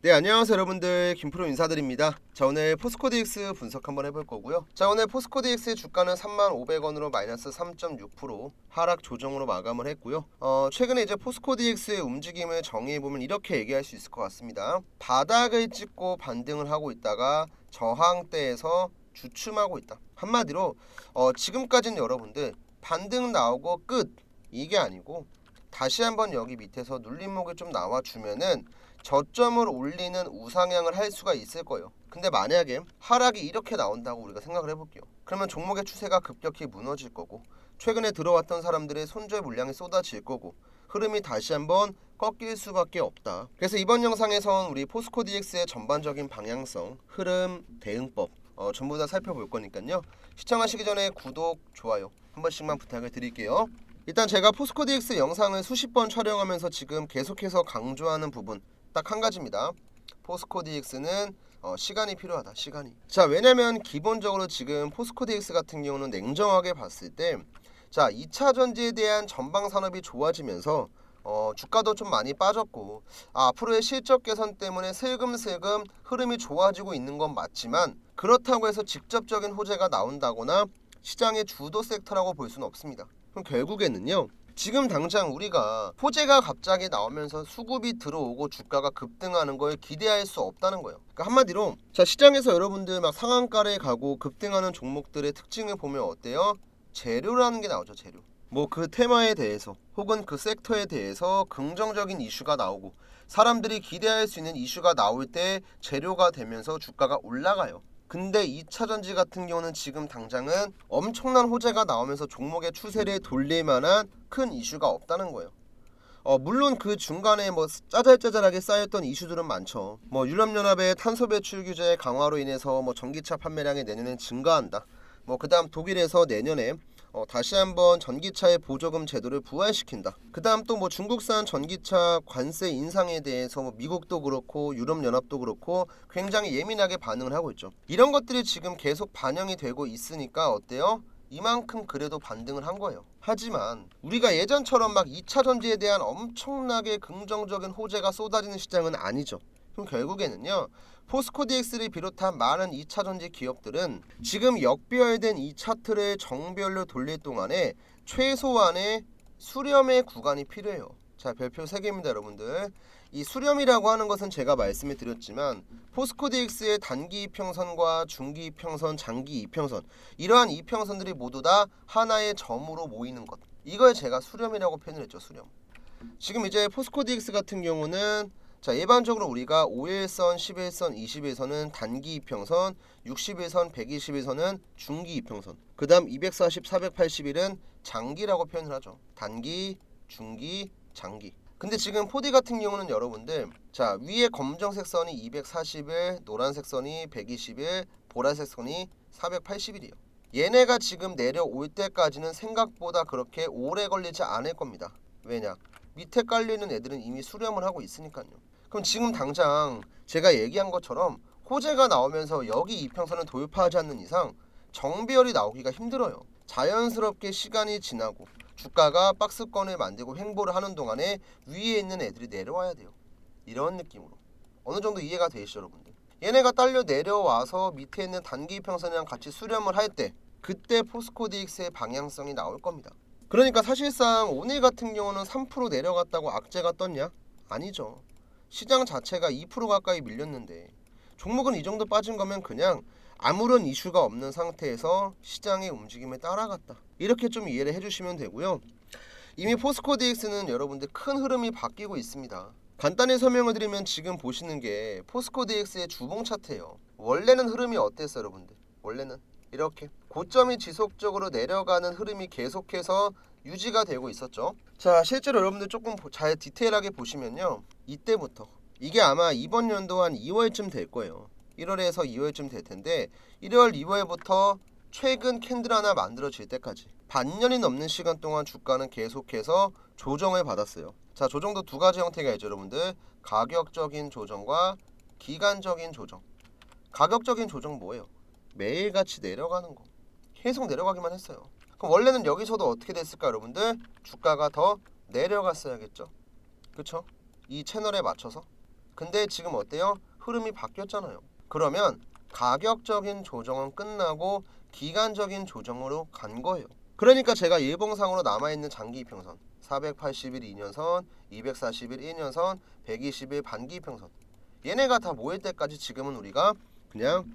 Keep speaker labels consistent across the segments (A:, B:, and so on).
A: 네, 안녕하세요 여러분들, 김프로 인사드립니다. 자, 오늘 포스코DX 분석 한번 해볼 거고요. 자, 오늘 포스코DX 주가는 35,500원으로 마이너스 3.6% 하락 조정으로 마감을 했고요. 최근에 이제 포스코DX의 움직임을 정의해보면 이렇게 얘기할 수 있을 것 같습니다. 바닥을 찍고 반등을 하고 있다가 저항대에서 주춤하고 있다. 한마디로 지금까지는 여러분들 반등 나오고 끝, 이게 아니고 다시 한번 여기 밑에서 눌림목이 좀 나와주면은 저점을 올리는 우상향을 할 수가 있을 거예요. 근데 만약에 하락이 이렇게 나온다고 우리가 생각을 해볼게요. 그러면 종목의 추세가 급격히 무너질 거고, 최근에 들어왔던 사람들의 손절 물량이 쏟아질 거고, 흐름이 다시 한번 꺾일 수밖에 없다. 그래서 이번 영상에선 우리 포스코DX의 전반적인 방향성, 흐름, 대응법 전부 다 살펴볼 거니까요. 시청하시기 전에 구독, 좋아요 한 번씩만 부탁을 드릴게요. 일단 제가 포스코DX 영상을 수십 번 촬영하면서 지금 계속해서 강조하는 부분 딱 한 가지입니다. 포스코DX는 시간이 필요하다. 시간이. 자, 왜냐면 기본적으로 지금 포스코DX 같은 경우는 냉정하게 봤을 때, 자, 2차 전지에 대한 전방 산업이 좋아지면서 주가도 좀 많이 빠졌고, 앞으로의 실적 개선 때문에 슬금슬금 흐름이 좋아지고 있는 건 맞지만, 그렇다고 해서 직접적인 호재가 나온다거나 시장의 주도 섹터라고 볼 수는 없습니다. 그럼 결국에는요, 지금 당장 우리가 호재가 갑자기 나오면서 수급이 들어오고 주가가 급등하는 걸 기대할 수 없다는 거예요. 그러니까 한마디로, 자, 시장에서 여러분들 막 상한가에 가고 급등하는 종목들의 특징을 보면 어때요? 재료라는 게 나오죠. 재료. 뭐 그 테마에 대해서 혹은 그 섹터에 대해서 긍정적인 이슈가 나오고 사람들이 기대할 수 있는 이슈가 나올 때 재료가 되면서 주가가 올라가요. 근데 2차 전지 같은 경우는 지금 당장은 엄청난 호재가 나오면서 종목의 추세를 돌릴 만한 큰 이슈가 없다는 거예요. 물론 그 중간에 뭐 짜잘짜잘하게 쌓였던 이슈들은 많죠. 뭐 유럽연합의 탄소 배출 규제 강화로 인해서 뭐 전기차 판매량이 내년엔 증가한다. 뭐 그다음 독일에서 내년에 다시 한번 전기차의 보조금 제도를 부활시킨다. 그다음 또 뭐 중국산 전기차 관세 인상에 대해서 뭐 미국도 그렇고 유럽연합도 그렇고 굉장히 예민하게 반응을 하고 있죠. 이런 것들이 지금 계속 반영이 되고 있으니까 어때요? 이만큼 그래도 반등을 한 거예요. 하지만 우리가 예전처럼 막 2차 전지에 대한 엄청나게 긍정적인 호재가 쏟아지는 시장은 아니죠. 그럼 결국에는요, 포스코DX를 비롯한 많은 2차 전지 기업들은 지금 역배열된 이 차트를 정별로 돌릴 동안에 최소한의 수렴의 구간이 필요해요. 자, 별표 3개입니다 여러분들. 이 수렴이라고 하는 것은 제가 말씀을 드렸지만 포스코DX의 단기 이평선과 중기 이평선, 장기 이평선, 이러한 이평선들이 모두 다 하나의 점으로 모이는 것, 이걸 제가 수렴이라고 표현을 했죠. 수렴. 지금 이제 포스코DX 같은 경우는, 자, 일반적으로 우리가 5일선, 11선, 20일선은 단기 이평선, 60일선, 120일선은 중기 이평선, 그 다음 240, 480일은 장기라고 표현을 하죠. 단기, 중기, 장기. 근데 지금 4D 같은 경우는 여러분들, 자, 위에 검정색 선이 240일, 노란색 선이 120일, 보라색 선이 480일이에요. 얘네가 지금 내려올 때까지는 생각보다 그렇게 오래 걸리지 않을 겁니다. 왜냐? 밑에 깔려있는 애들은 이미 수렴을 하고 있으니까요. 그럼 지금 당장 제가 얘기한 것처럼 호재가 나오면서 여기 이평선을 돌파하지 않는 이상 정비열이 나오기가 힘들어요. 자연스럽게 시간이 지나고 주가가 박스권을 만들고 횡보를 하는 동안에 위에 있는 애들이 내려와야 돼요. 이런 느낌으로. 어느 정도 이해가 되시죠 여러분들? 얘네가 딸려 내려와서 밑에 있는 단기 이평선이랑 같이 수렴을 할 때, 그때 포스코DX의 방향성이 나올 겁니다. 그러니까 사실상 오늘 같은 경우는 3% 내려갔다고 악재가 떴냐? 아니죠. 시장 자체가 2% 가까이 밀렸는데 종목은 이 정도 빠진 거면 그냥 아무런 이슈가 없는 상태에서 시장의 움직임에 따라갔다. 이렇게 좀 이해를 해주시면 되고요. 이미 포스코DX는 여러분들 큰 흐름이 바뀌고 있습니다. 간단히 설명을 드리면 지금 보시는 게 포스코DX의 주봉 차트예요. 원래는 흐름이 어땠어요 여러분들? 원래는 이렇게 고점이 지속적으로 내려가는 흐름이 계속해서 유지가 되고 있었죠. 자, 실제로 여러분들 조금 잘 디테일하게 보시면요, 이때부터 이게 아마 이번 연도 한 2월쯤 될 거예요. 1월에서 2월쯤 될 텐데 1월, 2월부터 최근 캔들 하나 만들어질 때까지 반년이 넘는 시간 동안 주가는 계속해서 조정을 받았어요. 자, 조정도 두 가지 형태가 있죠 여러분들. 가격적인 조정과 기간적인 조정. 가격적인 조정 뭐예요? 매일같이 내려가는 거. 계속 내려가기만 했어요. 그럼 원래는 여기서도 어떻게 됐을까 여러분들? 주가가 더 내려갔어야겠죠. 그쵸? 이 채널에 맞춰서. 근데 지금 어때요? 흐름이 바뀌었잖아요. 그러면 가격적인 조정은 끝나고 기간적인 조정으로 간 거예요. 그러니까 제가 일봉상으로 남아있는 장기이평선 480일 2년선, 240일 1년선, 120일 반기이평선 얘네가 다 모일 때까지 지금은 우리가 그냥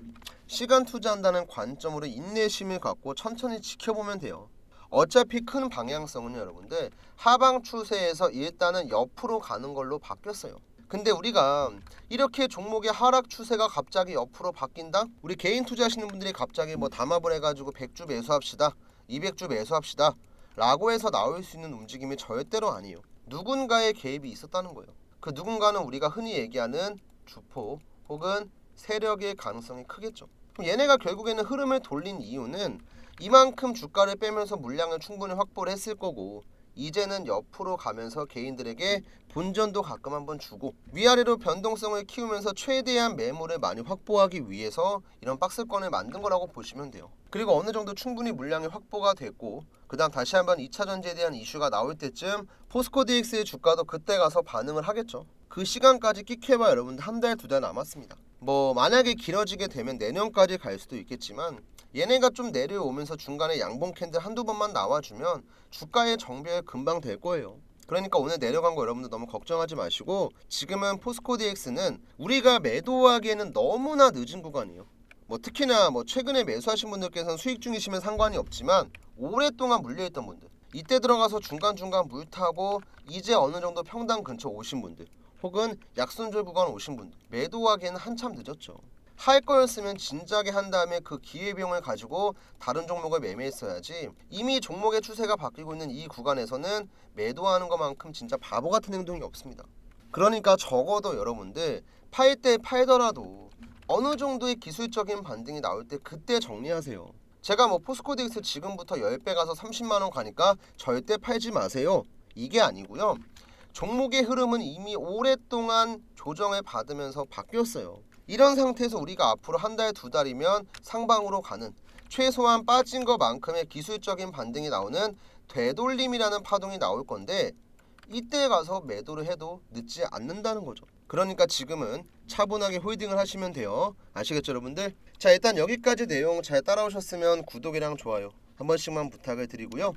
A: 시간 투자한다는 관점으로 인내심을 갖고 천천히 지켜보면 돼요. 어차피 큰 방향성은 여러분들 하방 추세에서 일단은 옆으로 가는 걸로 바뀌었어요. 근데 우리가 이렇게 종목의 하락 추세가 갑자기 옆으로 바뀐다? 우리 개인 투자하시는 분들이 갑자기 뭐 담합을 해가지고 100주 매수합시다, 200주 매수합시다 라고 해서 나올 수 있는 움직임이 절대로 아니에요. 누군가의 개입이 있었다는 거예요. 그 누군가는 우리가 흔히 얘기하는 주포 혹은 세력의 가능성이 크겠죠. 그럼 얘네가 결국에는 흐름을 돌린 이유는 이만큼 주가를 빼면서 물량을 충분히 확보를 했을 거고, 이제는 옆으로 가면서 개인들에게 본전도 가끔 한번 주고 위아래로 변동성을 키우면서 최대한 매물을 많이 확보하기 위해서 이런 박스권을 만든 거라고 보시면 돼요. 그리고 어느 정도 충분히 물량이 확보가 됐고 그 다음 다시 한번 2차 전지에 대한 이슈가 나올 때쯤 포스코 DX의 주가도 그때 가서 반응을 하겠죠. 그 시간까지 끽해봐 여러분들 한 달, 두 달 남았습니다. 뭐 만약에 길어지게 되면 내년까지 갈 수도 있겠지만 얘네가 좀 내려오면서 중간에 양봉 캔들 한두 번만 나와주면 주가의 정배열 금방 될 거예요. 그러니까 오늘 내려간 거 여러분들 너무 걱정하지 마시고 지금은 포스코 DX는 우리가 매도하기에는 너무나 늦은 구간이에요. 뭐 특히나 뭐 최근에 매수하신 분들께서는 수익 중이시면 상관이 없지만 오랫동안 물려있던 분들, 이때 들어가서 중간중간 물타고 이제 어느 정도 평당 근처 오신 분들 혹은 약순절 구간 오신 분들 매도하기에는 한참 늦었죠. 할 거였으면 진작에 한 다음에 그 기회비용을 가지고 다른 종목을 매매했어야지. 이미 종목의 추세가 바뀌고 있는 이 구간에서는 매도하는 것만큼 진짜 바보 같은 행동이 없습니다. 그러니까 적어도 여러분들 팔 때 팔더라도 어느 정도의 기술적인 반등이 나올 때 그때 정리하세요. 제가 뭐 포스코 DX 지금부터 10배 가서 30만원 가니까 절대 팔지 마세요 이게 아니고요. 종목의 흐름은 이미 오랫동안 조정을 받으면서 바뀌었어요. 이런 상태에서 우리가 앞으로 한 달, 두 달이면 상방으로 가는 최소한 빠진 것만큼의 기술적인 반등이 나오는 되돌림이라는 파동이 나올 건데 이때 가서 매도를 해도 늦지 않는다는 거죠. 그러니까 지금은 차분하게 홀딩을 하시면 돼요. 아시겠죠 여러분들? 자, 일단 여기까지 내용 잘 따라오셨으면 구독이랑 좋아요 한 번씩만 부탁을 드리고요.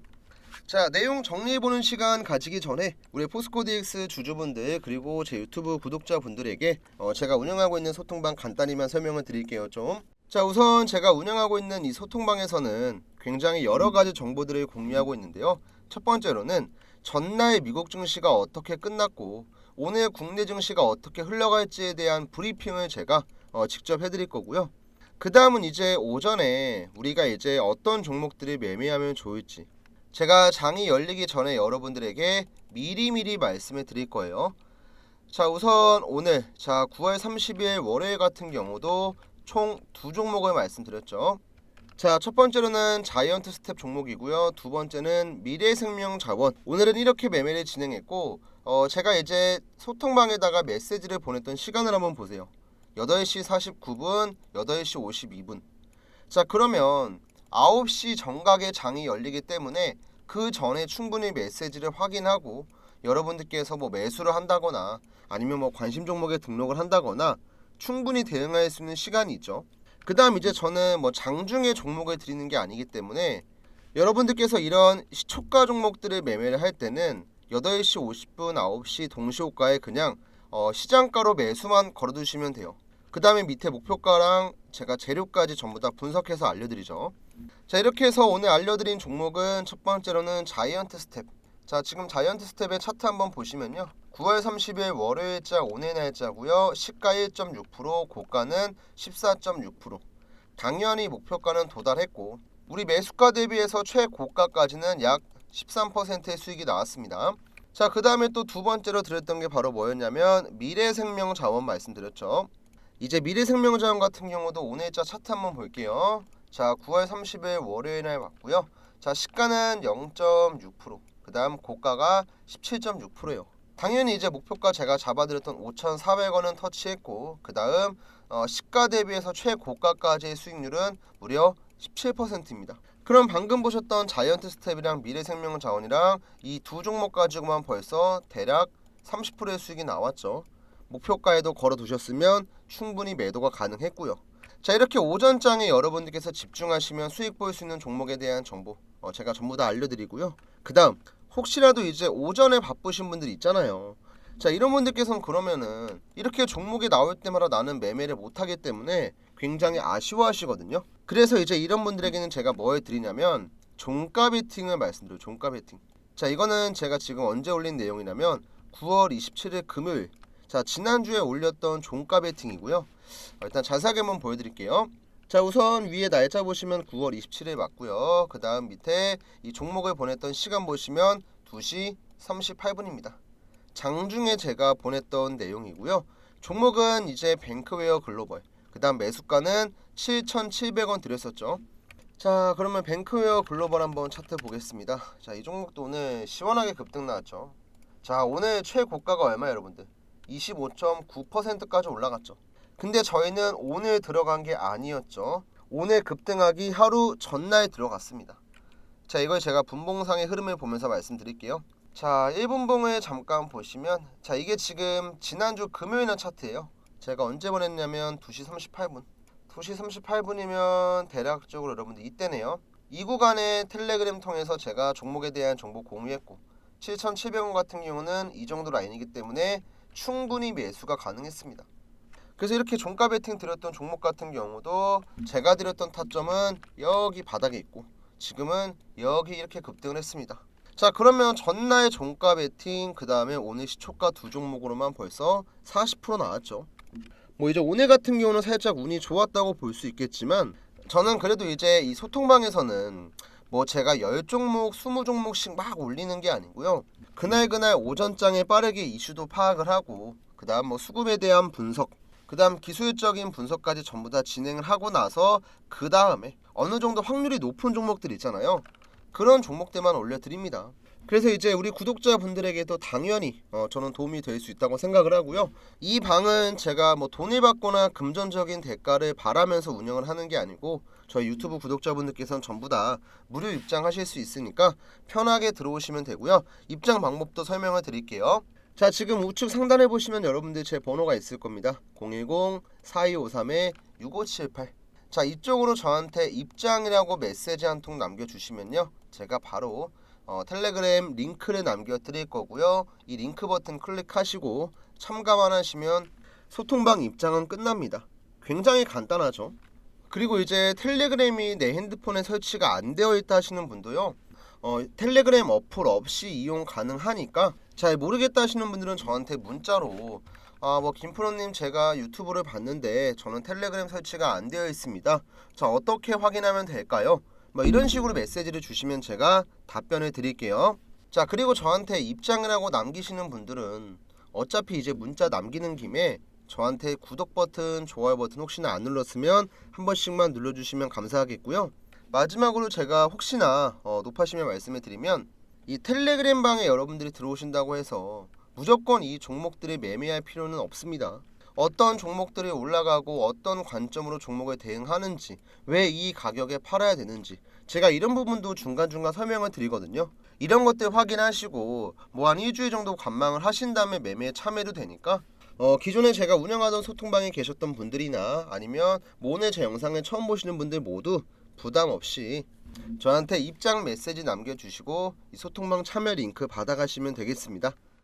A: 자, 내용 정리해보는 시간 가지기 전에 우리 포스코 DX 주주분들 그리고 제 유튜브 구독자분들에게 제가 운영하고 있는 소통방 간단히만 설명을 드릴게요 좀. 자, 우선 제가 운영하고 있는 이 소통방에서는 굉장히 여러가지 정보들을 공유하고 있는데요. 첫 번째로는 전날 미국 증시가 어떻게 끝났고 오늘 국내 증시가 어떻게 흘러갈지에 대한 브리핑을 제가 직접 해드릴 거고요. 그 다음은 이제 오전에 우리가 이제 어떤 종목들을 매매하면 좋을지 제가 장이 열리기 전에 여러분들에게 미리미리 말씀을 드릴 거예요. 자, 우선 오늘 9월 30일 월요일 같은 경우도 총 두 종목을 말씀드렸죠. 자, 첫 번째로는 자이언트 스텝 종목이고요. 두 번째는 미래생명자원. 오늘은 이렇게 매매를 진행했고 제가 이제 소통방에다가 메시지를 보냈던 시간을 한번 보세요. 8시 49분, 8시 52분. 자, 그러면 9시 정각에 장이 열리기 때문에 그 전에 충분히 메시지를 확인하고 여러분들께서 뭐 매수를 한다거나 아니면 뭐 관심 종목에 등록을 한다거나 충분히 대응할 수 있는 시간이 있죠. 그 다음 이제 저는 뭐 장중에 종목을 드리는 게 아니기 때문에 여러분들께서 이런 시초가 종목들을 매매를 할 때는 8시 50분, 9시 동시호가에 그냥 시장가로 매수만 걸어두시면 돼요. 그 다음에 밑에 목표가랑 제가 재료까지 전부 다 분석해서 알려드리죠. 자, 이렇게 해서 오늘 알려드린 종목은 첫 번째로는 자이언트 스텝. 자, 지금 자이언트 스텝의 차트 한번 보시면요. 9월 30일 월요일자 오늘 날짜고요. 시가 1.6%, 고가는 14.6%. 당연히 목표가는 도달했고 우리 매수가 대비해서 최고가까지는 약 13%의 수익이 나왔습니다. 자, 그 다음에 또 두 번째로 드렸던 게 바로 뭐였냐면 미래생명자원 말씀드렸죠. 이제 미래생명자원 같은 경우도 오늘자 차트 한번 볼게요. 자, 9월 30일 월요일 날 맞고요. 자, 시가는 0.6%, 그 다음 고가가 17.6%예요. 당연히 이제 목표가 제가 잡아드렸던 5,400원은 터치했고 그 다음 시가 대비해서 최고가까지의 수익률은 무려 17%입니다. 그럼 방금 보셨던 자이언트 스텝이랑 미래생명자원이랑 이 두 종목 가지고만 벌써 대략 30%의 수익이 나왔죠. 목표가에도 걸어 두셨으면 충분히 매도가 가능했고요. 자, 이렇게 오전장에 여러분들께서 집중하시면 수익 볼 수 있는 종목에 대한 정보 제가 전부 다 알려드리고요. 그 다음 혹시라도 이제 오전에 바쁘신 분들 있잖아요. 자, 이런 분들께서는 그러면은 이렇게 종목이 나올 때마다 나는 매매를 못하기 때문에 굉장히 아쉬워하시거든요. 그래서 이제 이런 분들에게는 제가 뭐 해드리냐면 종가 베팅을 말씀드려요. 종가 베팅. 자, 이거는 제가 지금 언제 올린 내용이냐면 9월 27일 금요일, 자, 지난주에 올렸던 종가 베팅이고요. 일단 자세하게 한번 보여드릴게요. 자, 우선 위에 날짜 보시면 9월 27일 맞고요. 그 다음 밑에 이 종목을 보냈던 시간 보시면 2시 38분입니다. 장중에 제가 보냈던 내용이고요. 종목은 이제 뱅크웨어 글로벌, 그 다음 매수가는 7,700원 드렸었죠. 자, 그러면 뱅크웨어 글로벌 한번 차트 보겠습니다. 자, 이 종목도 오늘 시원하게 급등 나왔죠. 자, 오늘 최고가가 얼마예요, 여러분들? 25.9%까지 올라갔죠. 근데 저희는 오늘 들어간 게 아니었죠. 오늘 급등하기 하루 전날 들어갔습니다. 자, 이걸 제가 분봉상의 흐름을 보면서 말씀드릴게요. 자, 1분봉을 잠깐 보시면, 자, 이게 지금 지난주 금요일날 차트예요. 제가 언제 보냈냐면 2시 38분. 2시 38분이면 대략적으로 여러분들 이때네요. 이 구간에 텔레그램 통해서 제가 종목에 대한 정보 공유했고, 7,700원 같은 경우는 이 정도 라인이기 때문에 충분히 매수가 가능했습니다. 그래서 이렇게 종가 베팅 드렸던 종목 같은 경우도 제가 드렸던 타점은 여기 바닥에 있고 지금은 여기 이렇게 급등을 했습니다. 자, 그러면 전날 종가 베팅 그 다음에 오늘 시초가 두 종목으로만 벌써 40% 나왔죠. 뭐 이제 오늘 같은 경우는 살짝 운이 좋았다고 볼 수 있겠지만 저는 그래도 이제 이 소통방에서는 뭐 제가 10종목 20종목씩 막 올리는 게 아니고요. 그날 오전장에 빠르게 이슈도 파악을 하고 그 다음 뭐 수급에 대한 분석, 그 다음 기술적인 분석까지 전부 다 진행을 하고 나서 그 다음에 어느 정도 확률이 높은 종목들 있잖아요. 그런 종목들만 올려드립니다. 그래서 이제 우리 구독자분들에게도 당연히 저는 도움이 될 수 있다고 생각을 하고요. 이 방은 제가 뭐 돈을 받거나 금전적인 대가를 바라면서 운영을 하는 게 아니고 저희 유튜브 구독자분들께서는 전부 다 무료 입장하실 수 있으니까 편하게 들어오시면 되고요. 입장 방법도 설명을 드릴게요. 자, 지금 우측 상단에 보시면 여러분들 제 번호가 있을 겁니다. 010-4253-6578. 자, 이쪽으로 저한테 입장이라고 메시지 한 통 남겨주시면요, 제가 바로 텔레그램 링크를 남겨드릴 거고요. 이 링크 버튼 클릭하시고 참가만 하시면 소통방 입장은 끝납니다. 굉장히 간단하죠. 그리고 이제 텔레그램이 내 핸드폰에 설치가 안 되어 있다 하시는 분도요, 텔레그램 어플 없이 이용 가능하니까 잘 모르겠다 하시는 분들은 저한테 문자로 뭐 김프로님, 제가 유튜브를 봤는데 저는 텔레그램 설치가 안 되어 있습니다. 자, 어떻게 확인하면 될까요? 뭐 이런 식으로 메시지를 주시면 제가 답변을 드릴게요. 자, 그리고 저한테 입장을 하고 남기시는 분들은 어차피 이제 문자 남기는 김에 저한테 구독 버튼, 좋아요 버튼 혹시나 안 눌렀으면 한 번씩만 눌러주시면 감사하겠고요. 마지막으로 제가 혹시나 높아시면 말씀을 드리면, 이 텔레그램 방에 여러분들이 들어오신다고 해서 무조건 이 종목들을 매매할 필요는 없습니다. 어떤 종목들이 올라가고 어떤 관점으로 종목에 대응하는지, 왜 이 가격에 팔아야 되는지 제가 이런 부분도 중간중간 설명을 드리거든요. 이런 것들 확인하시고 뭐 한 일주일 정도 관망을 하신 다음에 매매에 참여도 되니까 기존에 제가 운영하던 소통방에 계셨던 분들이나 아니면 뭐 오늘 제 영상을 처음 보시는 분들 모두 부담 없이 저한테 입장 메시지 남겨주시고 이 소통방 참여 링크 받아가시면 되겠습니다.